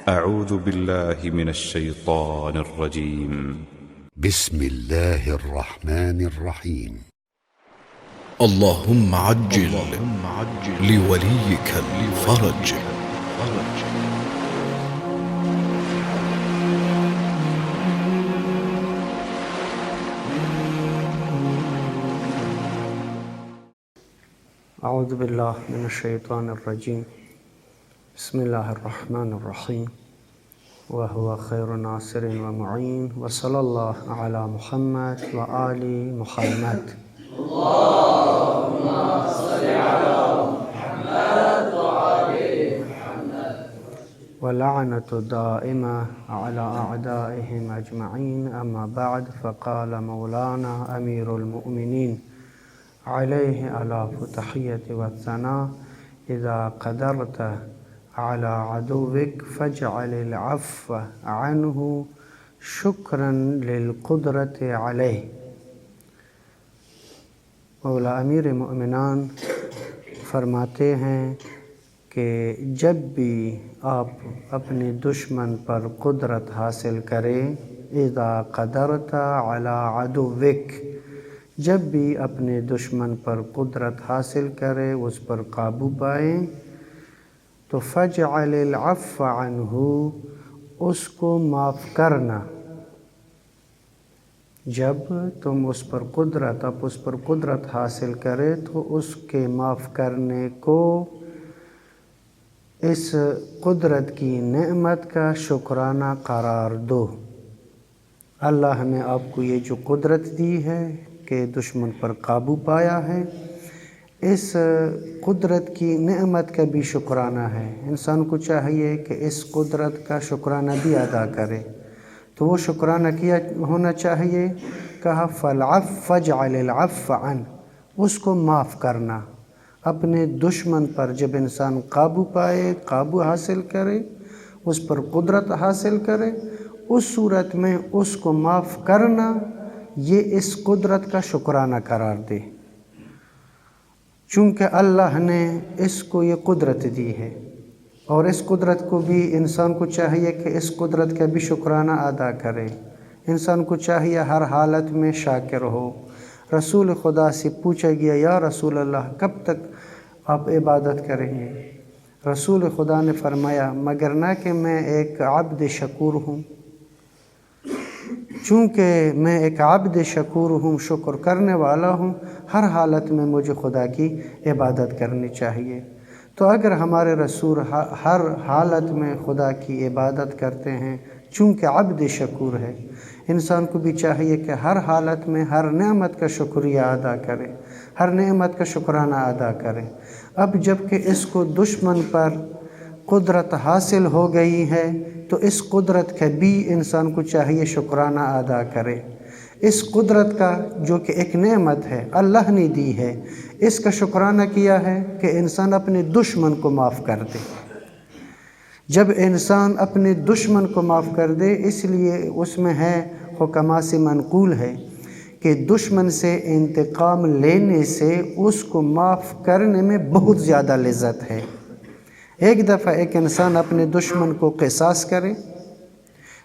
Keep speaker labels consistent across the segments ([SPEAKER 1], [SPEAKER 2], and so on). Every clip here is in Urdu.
[SPEAKER 1] أعوذ بالله من الشيطان الرجيم.
[SPEAKER 2] بسم الله الرحمن الرحيم.
[SPEAKER 3] اللهم عجل لوليك الفرج.
[SPEAKER 4] اعوذ باللہ من الشیطان الرجیم. بسم اللہ الرحمن الرحیم. وهو خیر ناصر ومعین وصلی اللہ علی محمد وآل محمد.
[SPEAKER 5] اللهم صل على محمد وآل محمد.
[SPEAKER 4] ولعنۃ دائمہ علی اعدائهم اجمعین. اما بعد فقال مولانا امیر المؤمنین علیہ الاف تحیۃ والثناء: اذا قدرت على عدوك فاجعل العفو عنه شکرا للقدرت علیہ. مولا امیر مؤمنان فرماتے ہیں کہ جب بھی آپ اپنے دشمن پر قدرت حاصل کریں، اذا قدرت على عدوك، جب بھی اپنے دشمن پر قدرت حاصل کرے، اس پر قابو پائیں، تو فَاجْعَلِ الْعَفْوَ عَنْهُ، اس کو معاف کرنا. جب تم اس پر قدرت حاصل کرے تو اس کے معاف کرنے کو اس قدرت کی نعمت کا شکرانہ قرار دو. اللہ نے آپ کو یہ جو قدرت دی ہے کہ دشمن پر قابو پایا ہے، اس قدرت کی نعمت کا بھی شکرانہ ہے. انسان کو چاہیے کہ اس قدرت کا شکرانہ بھی ادا کرے. تو وہ شکرانہ کیا ہونا چاہیے. کہا فَاجْعَلِ الْعَفْوَ عَنْهُ، اس کو معاف کرنا. اپنے دشمن پر جب انسان قابو پائے، قابو حاصل کرے، اس پر قدرت حاصل کرے، اس صورت میں اس کو معاف کرنا، یہ اس قدرت کا شکرانہ قرار دے. چونکہ اللہ نے اس کو یہ قدرت دی ہے، اور اس قدرت کو بھی انسان کو چاہیے کہ اس قدرت کا بھی شکرانہ ادا کرے. انسان کو چاہیے ہر حالت میں شاکر ہو. رسول خدا سے پوچھا گیا: یا رسول اللہ، کب تک آپ عبادت کریں گے؟ رسول خدا نے فرمایا: مگر نہ کہ میں ایک عبد شکور ہوں. چونکہ میں ایک عبد شکور ہوں، شکر کرنے والا ہوں، ہر حالت میں مجھے خدا کی عبادت کرنی چاہیے. تو اگر ہمارے رسول ہر حالت میں خدا کی عبادت کرتے ہیں، چونکہ عبد شکور ہے، انسان کو بھی چاہیے کہ ہر حالت میں ہر نعمت کا شکریہ ادا کرے، ہر نعمت کا شکرانہ ادا کرے. اب جب کہ اس کو دشمن پر قدرت حاصل ہو گئی ہے، تو اس قدرت کا بھی انسان کو چاہیے شکرانہ ادا کرے. اس قدرت کا جو کہ ایک نعمت ہے، اللہ نے دی ہے، اس کا شکرانہ کیا ہے کہ انسان اپنے دشمن کو معاف کر دے. جب انسان اپنے دشمن کو معاف کر دے، اس لیے اس میں ہے، حکماء سے منقول ہے کہ دشمن سے انتقام لینے سے اس کو معاف کرنے میں بہت زیادہ لذت ہے. ایک دفعہ ایک انسان اپنے دشمن کو قصاص کرے،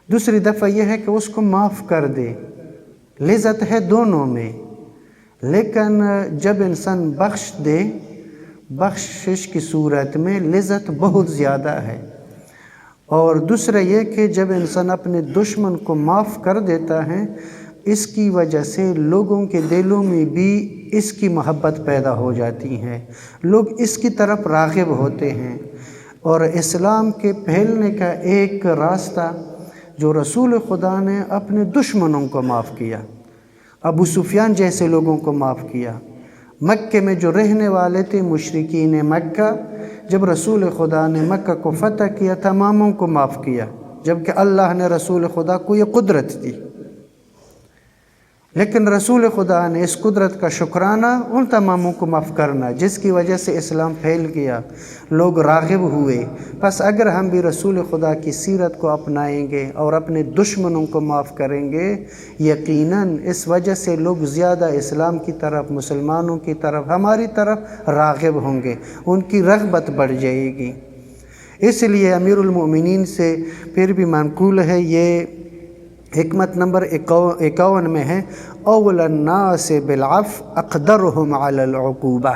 [SPEAKER 4] دوسری دفعہ یہ ہے کہ اس کو معاف کر دے. لذت ہے دونوں میں، لیکن جب انسان بخش دے، بخشش کی صورت میں لذت بہت زیادہ ہے. اور دوسرا یہ کہ جب انسان اپنے دشمن کو معاف کر دیتا ہے، اس کی وجہ سے لوگوں کے دلوں میں بھی اس کی محبت پیدا ہو جاتی ہے، لوگ اس کی طرف راغب ہوتے ہیں. اور اسلام کے پھیلنے کا ایک راستہ جو رسول خدا نے اپنے دشمنوں کو معاف کیا، ابو سفیان جیسے لوگوں کو معاف کیا. مکہ میں جو رہنے والے تھے مشرکین مکہ، جب رسول خدا نے مکہ کو فتح کیا، تماموں کو معاف کیا، جبکہ اللہ نے رسول خدا کو یہ قدرت دی. لیکن رسول خدا نے اس قدرت کا شکرانہ ان تماموں کو معاف کرنا، جس کی وجہ سے اسلام پھیل گیا، لوگ راغب ہوئے. بس اگر ہم بھی رسول خدا کی سیرت کو اپنائیں گے اور اپنے دشمنوں کو معاف کریں گے، یقیناً اس وجہ سے لوگ زیادہ اسلام کی طرف، مسلمانوں کی طرف، ہماری طرف راغب ہوں گے، ان کی رغبت بڑھ جائے گی. اس لیے امیر المومنین سے پھر بھی منقول ہے، یہ حکمت نمبر 51 میں ہے، اول الناس بالعفو اقدرهم علی العقوبہ،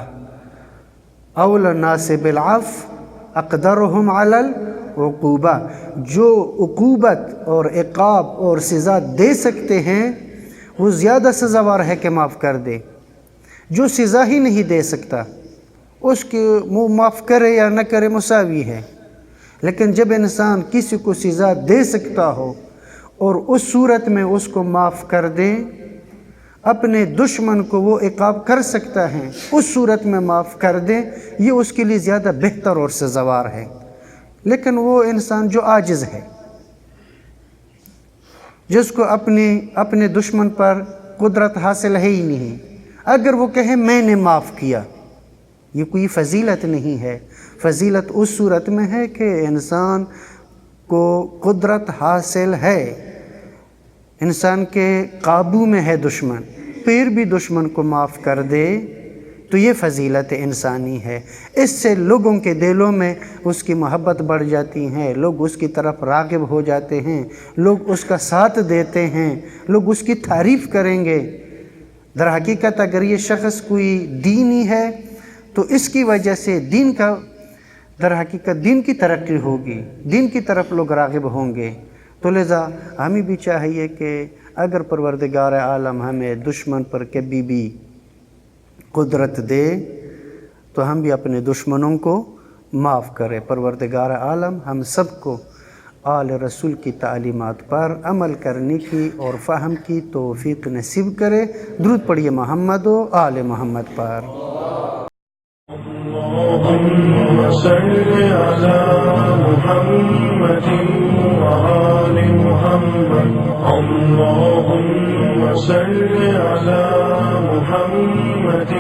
[SPEAKER 4] اول الناس بالعفو اقدرهم علی العقوبہ، جو عقوبت اور عقاب اور سزا دے سکتے ہیں وہ زیادہ سزاوار ہے کہ معاف کر دے۔ جو سزا ہی نہیں دے سکتا اس کے وہ معاف کرے یا نہ کرے مساوی ہے، لیکن جب انسان کسی کو سزا دے سکتا ہو اور اس صورت میں اس کو معاف کر دے، اپنے دشمن کو وہ عقاب کر سکتا ہے، اس صورت میں معاف کر دے، یہ اس کے لیے زیادہ بہتر اور سزاوار ہے۔ لیکن وہ انسان جو عاجز ہے، جس کو اپنے دشمن پر قدرت حاصل ہے ہی نہیں، اگر وہ کہے میں نے معاف کیا، یہ کوئی فضیلت نہیں ہے۔ فضیلت اس صورت میں ہے کہ انسان کو قدرت حاصل ہے، انسان کے قابو میں ہے دشمن، پھر بھی دشمن کو معاف کر دے تو یہ فضیلت انسانی ہے۔ اس سے لوگوں کے دلوں میں اس کی محبت بڑھ جاتی ہیں، لوگ اس کی طرف راغب ہو جاتے ہیں، لوگ اس کا ساتھ دیتے ہیں، لوگ اس کی تعریف کریں گے۔ در حقیقت اگر یہ شخص کوئی دینی ہے تو اس کی وجہ سے دین کا در حقیقت دین کی ترقی ہوگی، دین کی طرف لوگ راغب ہوں گے۔ تو لذا ہمیں بھی چاہیے کہ اگر پروردگار عالم ہمیں دشمن پر کبھی بھی قدرت دے تو ہم بھی اپنے دشمنوں کو معاف کریں۔ پروردگار عالم ہم سب کو آل رسول کی تعلیمات پر عمل کرنے کی اور فہم کی توفیق نصیب کرے۔ درود پڑھیے محمد و آل محمد پر۔
[SPEAKER 6] اللهم صل على محمد وآل محمد، اللهم صل على محمد